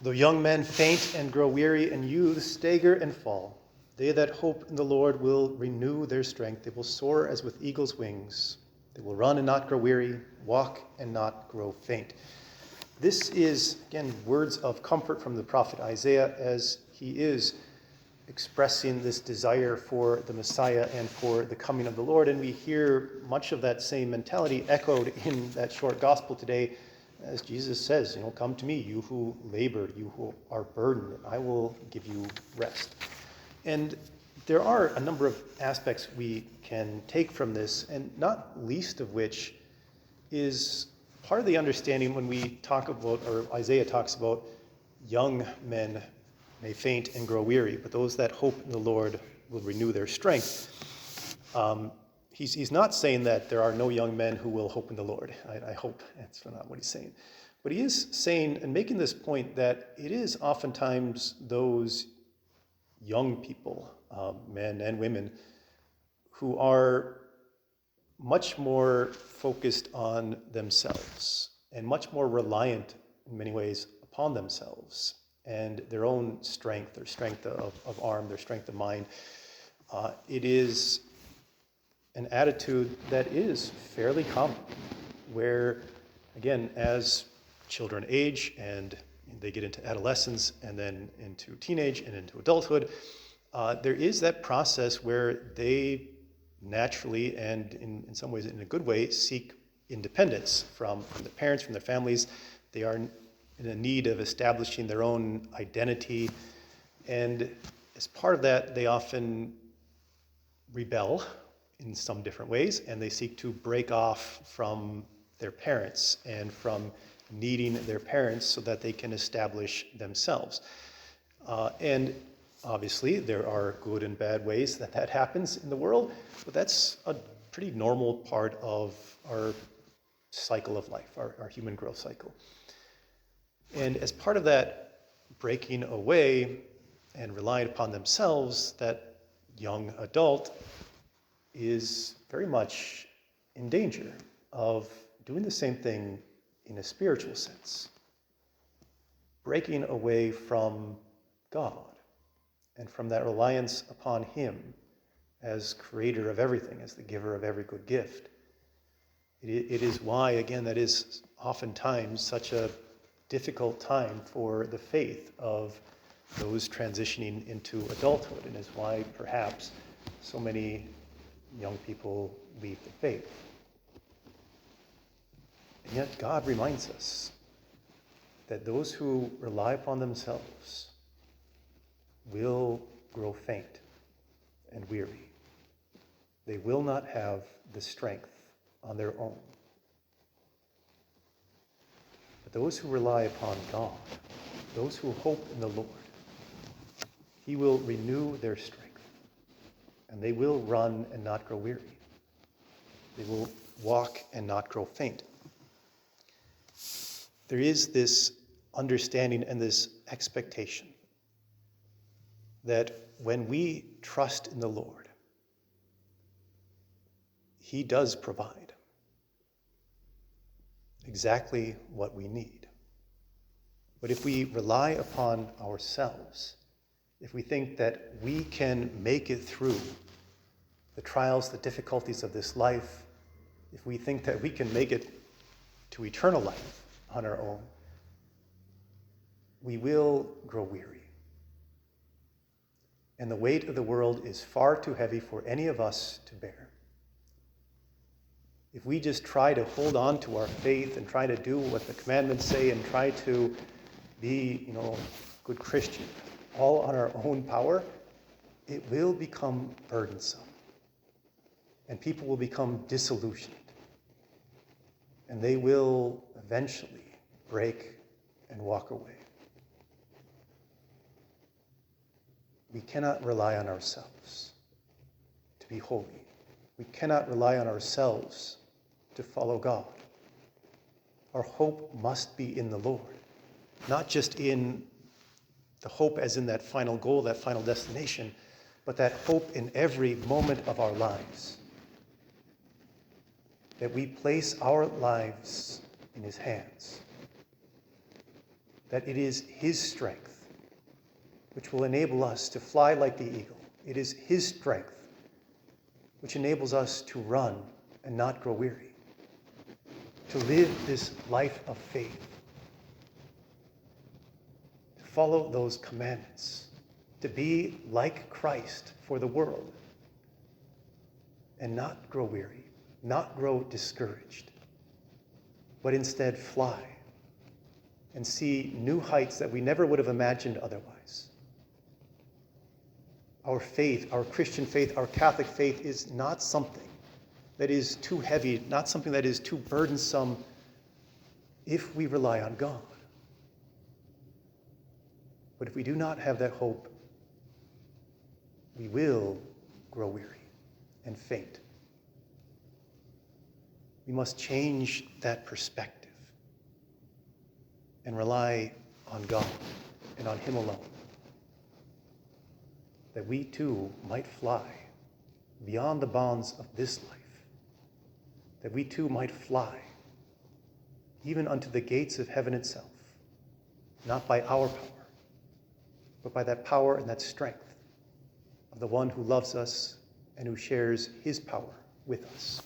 Though young men faint and grow weary, and youths stagger and fall, they that hope in the Lord will renew their strength. They will soar as with eagle's wings. They will run and not grow weary, walk and not grow faint. This is, again, words of comfort from the prophet Isaiah as he is expressing this desire for the Messiah and for the coming of the Lord. And we hear much of that same mentality echoed in that short gospel today as Jesus says, come to me, you who labor, you who are burdened, and I will give you rest. And there are a number of aspects we can take from this, and not least of which is part of the understanding when we talk about, or Isaiah talks about, young men may faint and grow weary, but those that hope in the Lord will renew their strength. He's not saying that there are no young men who will hope in the Lord. I hope that's not what he's saying. But he is saying and making this point that it is oftentimes those young people, men and women, who are much more focused on themselves and much more reliant in many ways upon themselves and their own strength, their strength of arm, their strength of mind. It is an attitude that is fairly common, where, again, as children age and they get into adolescence and then into teenage and into adulthood, there is that process where they naturally and in some ways in a good way seek independence from their parents, from their families. They are in a need of establishing their own identity, and as part of that they often rebel in some different ways, and they seek to break off from their parents and from needing their parents so that they can establish themselves. And obviously there are good and bad ways that happens in the world, but that's a pretty normal part of our cycle of life, our human growth cycle. And as part of that breaking away and relying upon themselves, that young adult is very much in danger of doing the same thing in a spiritual sense, breaking away from God and from that reliance upon Him as creator of everything, as the giver of every good gift. It is why, again, that is oftentimes such a difficult time for the faith of those transitioning into adulthood, and is why perhaps so many young people leave the faith. And yet God reminds us that those who rely upon themselves will grow faint and weary. They will not have the strength on their own. But those who rely upon God, those who hope in the Lord, He will renew their strength, and they will run and not grow weary. They will walk and not grow faint. There is this understanding and this expectation that when we trust in the Lord, He does provide exactly what we need. But if we rely upon ourselves, if we think that we can make it through the trials, the difficulties of this life, if we think that we can make it to eternal life on our own, we will grow weary. And the weight of the world is far too heavy for any of us to bear. If we just try to hold on to our faith and try to do what the commandments say and try to be, good Christian, all on our own power, it will become burdensome. And people will become disillusioned. And they will eventually break and walk away. We cannot rely on ourselves to be holy. We cannot rely on ourselves to follow God. Our hope must be in the Lord, not just in the hope as in that final goal, that final destination, but that hope in every moment of our lives. That we place our lives in His hands. that it is his strength which will enable us to fly like the eagle. It is his strength which enables us to run and not grow weary, to live this life of faith, to follow those commandments, to be like Christ for the world, and not grow weary, not grow discouraged, but instead fly and see new heights that we never would have imagined otherwise. Our faith, our Christian faith, our Catholic faith is not something that is too heavy, not something that is too burdensome if we rely on God. But if we do not have that hope, we will grow weary and faint. We must change that perspective and rely on God and on him alone, that we too might fly beyond the bounds of this life, that we too might fly even unto the gates of heaven itself, not by our power, but by that power and that strength of the one who loves us and who shares his power with us.